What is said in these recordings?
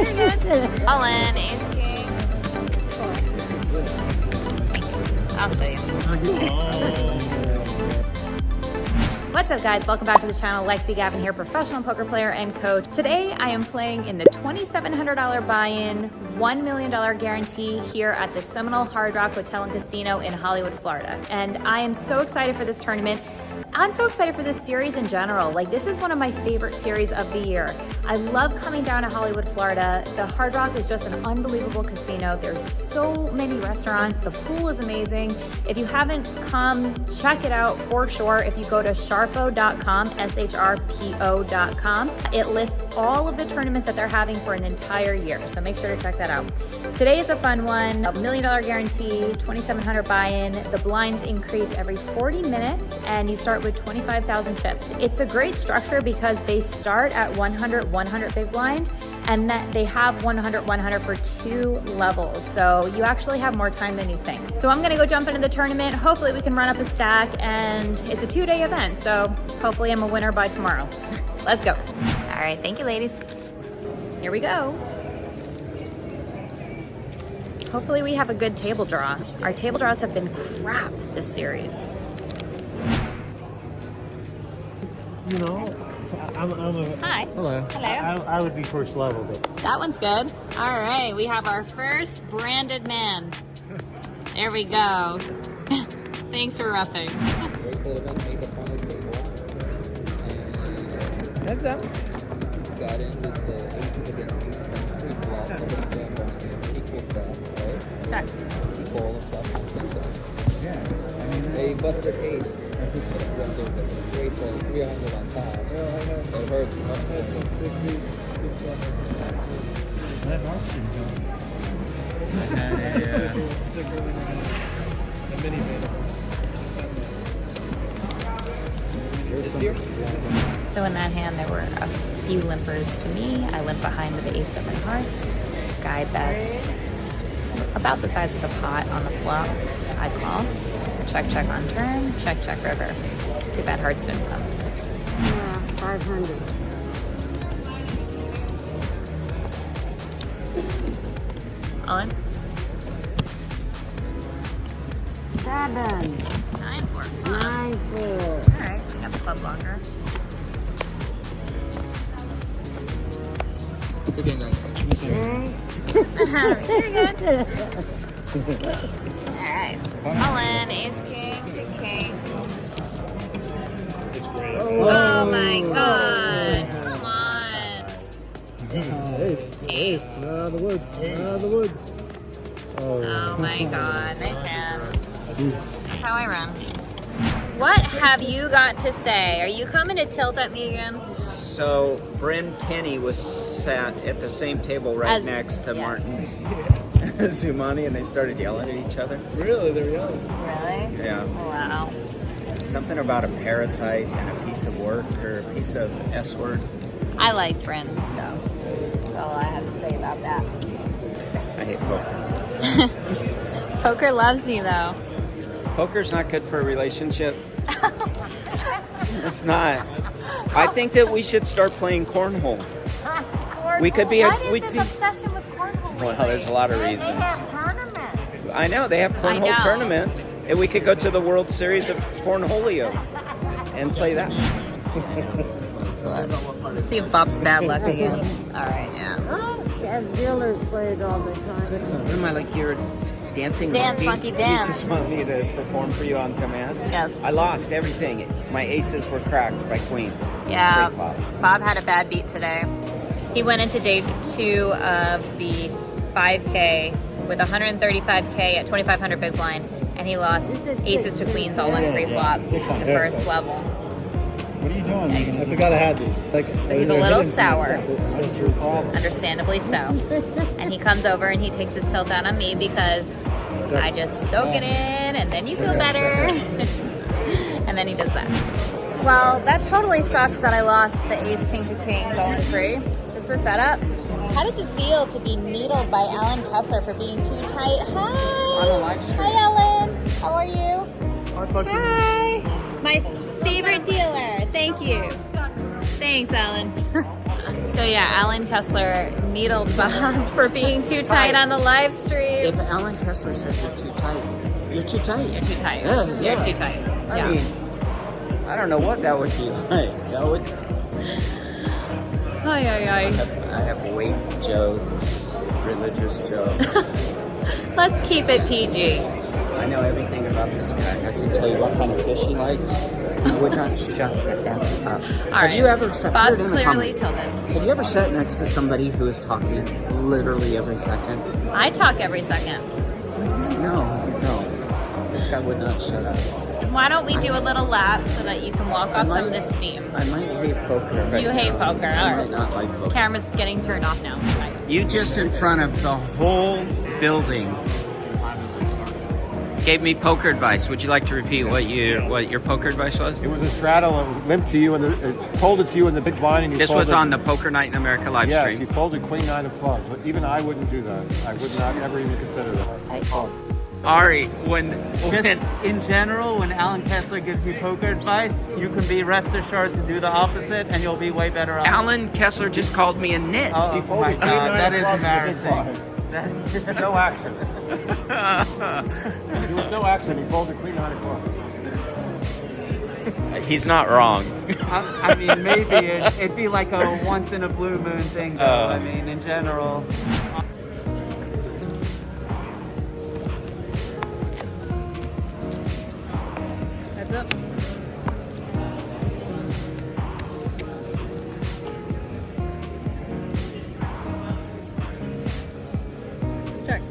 good. All in, ace king. I'll show you. What's up guys, welcome back to the channel. Lexy Gavin here, professional poker player and coach. Today I am playing in the $2,700 buy-in, $1 million guarantee here at the Seminole Hard Rock Hotel and Casino in Hollywood, Florida. And I am so excited for this tournament. I'm so excited for this series in general. Like, this is one of my favorite series of the year. I love coming down to Hollywood, Florida. The Hard Rock is just an unbelievable casino. There's so many restaurants. The pool is amazing. If you haven't come, check it out for sure. If you go to SHRPO.com, SHRPO.com, it lists all of the tournaments that they're having for an entire year. So make sure to check that out. Today is a fun one. $1 million guarantee, 2,700 buy-in. The blinds increase every 40 minutes and you start with 25,000 chips. It's a great structure because they start at 100 big blind and that they have 100 for 2 levels. So you actually have more time than you think. So I'm gonna go jump into the tournament. Hopefully we can run up a stack, and it's a 2-day event. So hopefully I'm a winner by tomorrow. Let's go. All right, thank you ladies. Here we go. Hopefully we have a good table draw. Our table draws have been crap this series. You know, I'm a... Hi. Hello. Hello. I would be first level, but... That one's good. All right, we have our first branded man. There we go. Thanks for roughing. Heads up. Got in with the aces against aces, 3 flops, equal stuff, right? Check. Equal and stuff. Yeah. They busted 8. Race 300 on top. It hurts much more. That auction, So in that hand, there were a few limpers to me. I limp behind with the ace 7 hearts. Guy bets about the size of the pot on the flop. I call. Check, check on turn. Check, check river. Too bad hearts didn't come. Yeah, 500. On. 7. 9-4. 9-4. All right, we got the club blocker. Okay, nice. You're good. All right. All in. Ace, king to kings. It's great. Oh my god. Come on. Ace. Ace. Out of the woods. Out of the woods. Oh my god. Nice hand. Jeez. That's how I run. What have you got to say? Are you coming to tilt at me again? So Bryn Kenny was sat at the same table right next to Martin Zumani, and they started yelling at each other. Really? They're yelling. Really? Yeah. Wow. Something about a parasite and a piece of work or a piece of S word. I like Bryn, so that's all I have to say about that. I hate poker. Poker loves you though. Poker's not good for a relationship. It's not. I think that we should start playing cornhole. We could be. What is this obsession with cornhole? Well, there's a lot of reasons. Tournament. I know they have cornhole know. tournaments, and we could go to the World Series of Cornholio and play that. Let's see if Bob's bad luck again. All right, yeah. As dealers play it all the time. What am I, like your dancing Dance, monkey, dance. You just want me to perform for you on command? Yes. I lost everything. My aces were cracked by queens. Yeah, Great flop. Bob had a bad beat today. He went into day 2 of the 5K with 135K at 2,500 big blind, and he lost aces to queens all on pre-flop, the first level. What are you doing? I forgot I had these. So he's a little sour, understandably so. And he comes over and he takes his tilt out on me because I just soak it in and then you feel better. And then he does that. Well, that totally sucks that I lost the ace king to king going free. Just a setup. How does it feel to be needled by Alan Kessler for being too tight? Hi! Hi, Ellen! How are you? Hi! My favorite dealer. Thank you. Thanks, Alan. So yeah, Alan Kessler needled Bob for being too tight on the live stream. If Alan Kessler says you're too tight, you're too tight. You're too tight. Yeah, You're too tight. I mean, I don't know what that would be like. That would. Ay, ay, ay. I have weight jokes, religious jokes. Let's keep it PG. I know everything about this guy. I can tell you what kind of fish he likes. He would not shut the F up. Have you ever sat? Bob's Put it in the clearly comments. tilted. Have you ever sat next to somebody who is talking literally every second? I talk every second. No, you don't. This guy would not shut up. Why don't we do a little lap so that you can walk off some of this steam? I might hate poker. Right You hate now. poker, I all might not like poker. Camera's getting turned off now. Bye. You just in front of the whole building gave me poker advice. Would you like to repeat what your poker advice was? It was a straddle. It was limped to you and it folded to you in the big blind. And you This folded, was on the Poker Night in America live Yes, stream. you folded queen nine of clubs. But even I wouldn't do that. I would not ever even consider that. Ari, when Just in general, when Alan Kessler gives you poker advice, you can be rest assured to do the opposite and you'll be way better off. Alan Kessler just called me a nit. Oh, He my folded queen God, nine that of is clubs in the big embarrassing. blind. No action. There was no action. He folded queen nine of clubs. He's not wrong. I mean, maybe it'd be like a once in a blue moon thing, though. I mean, in general. Heads up. Check.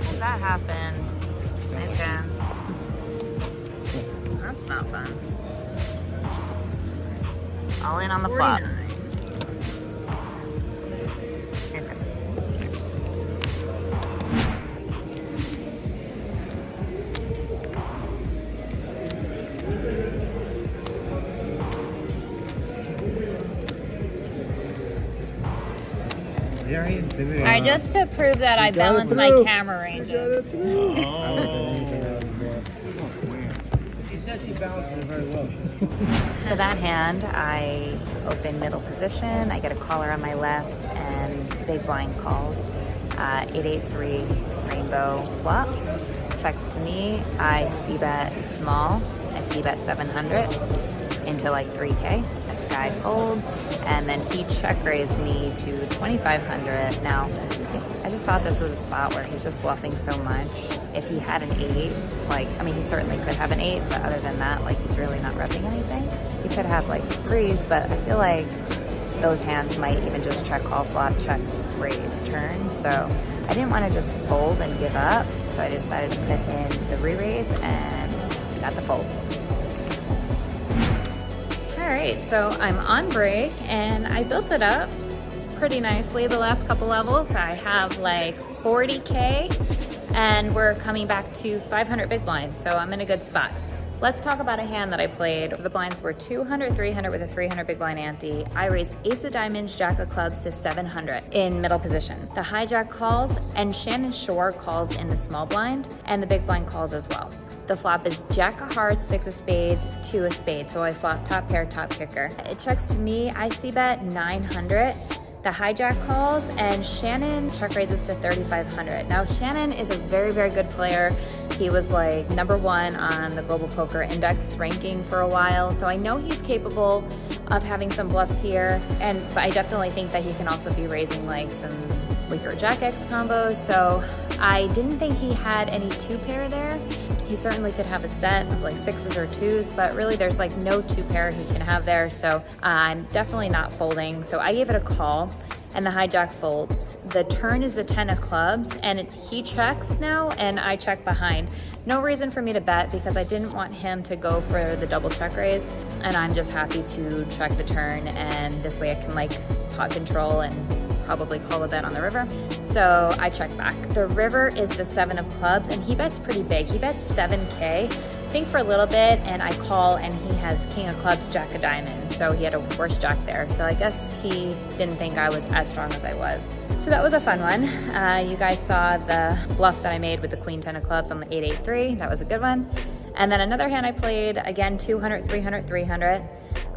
Does that happen? Nice guy. That's not fun. All in on the flop. Nice guy. All right, just to prove that I balance my camera ranges. She said she balanced it very well. So that hand, I open middle position, I get a caller on my left, and big blind calls. 883 rainbow flop. Checks to me, I c-bet small, I c-bet 700 into like 3K. Guy folds, and then he check raised me to 2,500. Now, I just thought this was a spot where he's just bluffing so much. If he had an 8, like, I mean, he certainly could have an 8, but other than that, like, he's really not repping anything. He could have like 3s, but I feel like those hands might even just check call flop, check raise turn. So I didn't want to just fold and give up, so I decided to put in the re-raise and got the fold. All right, so I'm on break and I built it up pretty nicely the last couple levels. I have like 40K and we're coming back to 500 big blinds, so I'm in a good spot. Let's talk about a hand that I played. The blinds were 200, 300 with a 300 big blind ante. I raised ace of diamonds, jack of clubs to 700 in middle position. The hijack calls and Shannon Shorr calls in the small blind and the big blind calls as well. The flop is jack of hearts, 6 of spades, 2 of spades. So I flop top pair, top kicker. It checks to me, I c-bet 900. The hijack calls and Shannon check raises to 3,500. Now Shannon is a very, very good player. He was like #1 on the Global Poker Index ranking for a while. So I know he's capable of having some bluffs here. But I definitely think that he can also be raising like some weaker jack X combos. So I didn't think he had any 2-pair there. He certainly could have a set of like 6s or 2s, but really there's like no 2-pair he can have there. So I'm definitely not folding. So I gave it a call and the hijack folds. The turn is the 10 of clubs and he checks now and I check behind. No reason for me to bet because I didn't want him to go for the double check raise, and I'm just happy to check the turn, and this way I can like pot control and probably call a bet on the river. So I check back. The river is the 7 of clubs, and he bets pretty big. He bets 7K. Think for a little bit, and I call, and he has king of clubs, jack of diamonds. So he had a worse jack there. So I guess he didn't think I was as strong as I was. So that was a fun one. You guys saw the bluff that I made with the queen 10 of clubs on the 8-8-3. That was a good one. And then another hand I played, again, 200, 300, 300.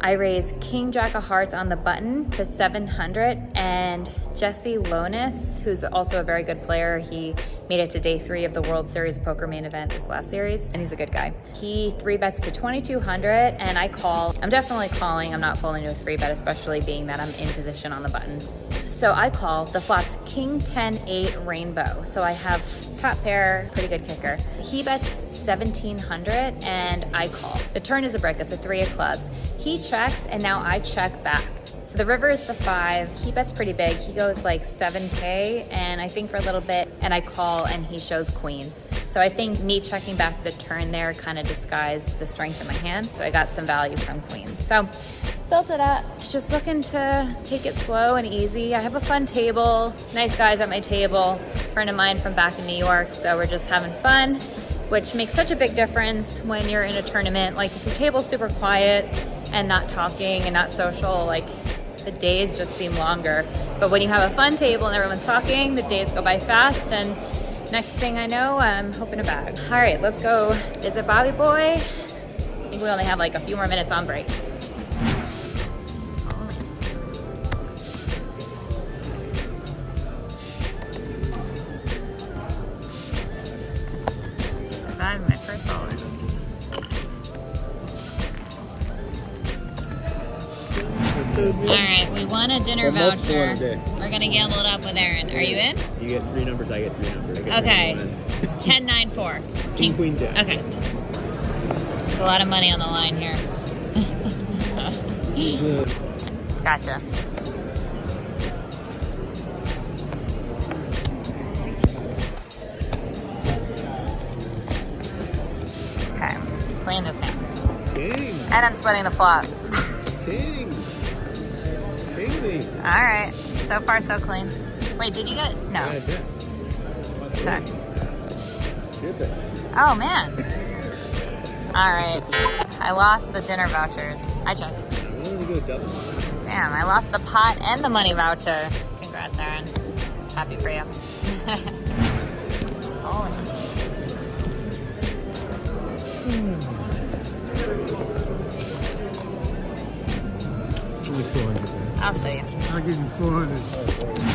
I raised king jack of hearts on the button to 700, and Jesse Lonis, who's also a very good player, he made it to day 3 of the World Series of Poker main event this last series, and he's a good guy. He 3-bets to 2,200, and I call. I'm definitely calling. I'm not folding to a 3-bet, especially being that I'm in position on the button. So I call. The flop's king 10-8 rainbow. So I have top pair, pretty good kicker. He bets 1,700, and I call. The turn is a brick. It's a 3 of clubs. He checks, and now I check back. So the river is the 5. He bets pretty big. He goes like 7K, and I think for a little bit, and I call, and he shows queens. So I think me checking back the turn there kind of disguised the strength of my hand. So I got some value from queens. So built it up, just looking to take it slow and easy. I have a fun table, nice guys at my table, friend of mine from back in New York. So we're just having fun, which makes such a big difference when you're in a tournament. Like if your table's super quiet and not talking and not social, like the days just seem longer. But when you have a fun table and everyone's talking, the days go by fast, and next thing I know, I'm hoping a bag. All right, let's go visit Bobby Boy. I think we only have like a few more minutes on break. Survived my first all in. All right, we won a dinner voucher. We're gonna gamble it up with Aaron. Are you in? You get 3 numbers, I get 3 numbers. Okay. 10, 9, 4. King, queen, jack. Okay. There's a lot of money on the line here. Gotcha. Okay, playing this hand. King. And I'm sweating the flop. King. King. All right, so far so clean. Wait, did you get, no. Check. Oh man. All right, I lost the dinner vouchers. I checked. Damn, I lost the pot and the money voucher. Congrats, Aaron. Happy for you. Oh. I'll show you. I'll give you 400.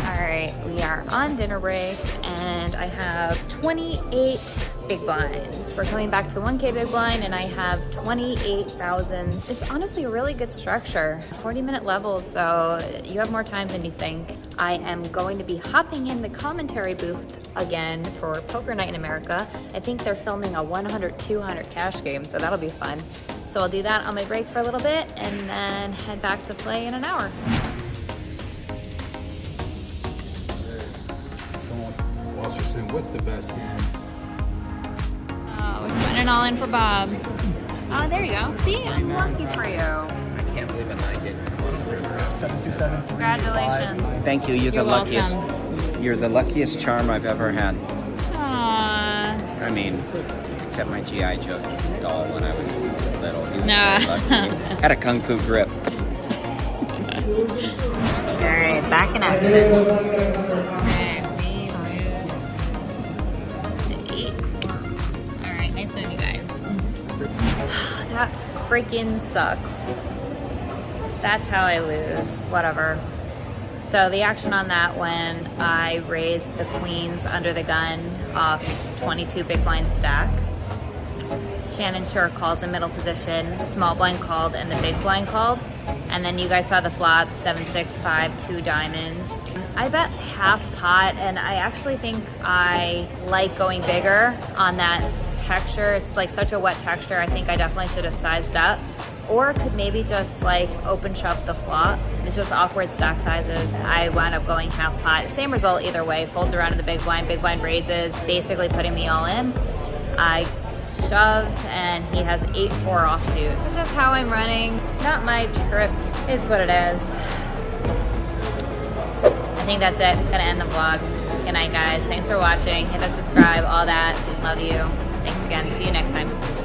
All right, we are on dinner break, and I have 28 big blinds. We're coming back to 1K big blind, and I have 28,000. It's honestly a really good structure. 40-minute levels, so you have more time than you think. I am going to be hopping in the commentary booth again for Poker Night in America. I think they're filming a 100-200 cash game, so that'll be fun. So I'll do that on my break for a little bit, and then head back to play in an hour. Wasserson with the best hand. Oh, we're spending all in for Bob. Oh, there you go. See, I'm lucky for you. I can't believe I'm not getting 727. Congratulations. Thank you. You're the luckiest. Welcome. You're the luckiest charm I've ever had. Aww. I mean, except my G.I. Joe doll when I was little. He was Nah. very lucky. Had a kung fu grip. All right, back in action. Okay, we moved to 8. All right, nice knowing you guys. That freaking sucks. That's how I lose. Whatever. So the action on that when I raised the queens under the gun off 22 big blind stack. Shannon Shorr calls in middle position, small blind called, and the big blind called. And then you guys saw the flop, 7, 6, 5, 2 diamonds. I bet half pot, and I actually think I like going bigger on that texture. It's like such a wet texture. I think I definitely should have sized up. Or could maybe just like open shove the flop. It's just awkward stack sizes. I wound up going half pot. Same result either way. Folds around to the big blind raises, basically putting me all in. I shove, and he has 8-4 offsuit. It's just how I'm running. Not my trip, is what it is. I think that's it. Gonna end the vlog. Good night, guys. Thanks for watching. Hit that subscribe, all that. Love you. Thanks again. See you next time.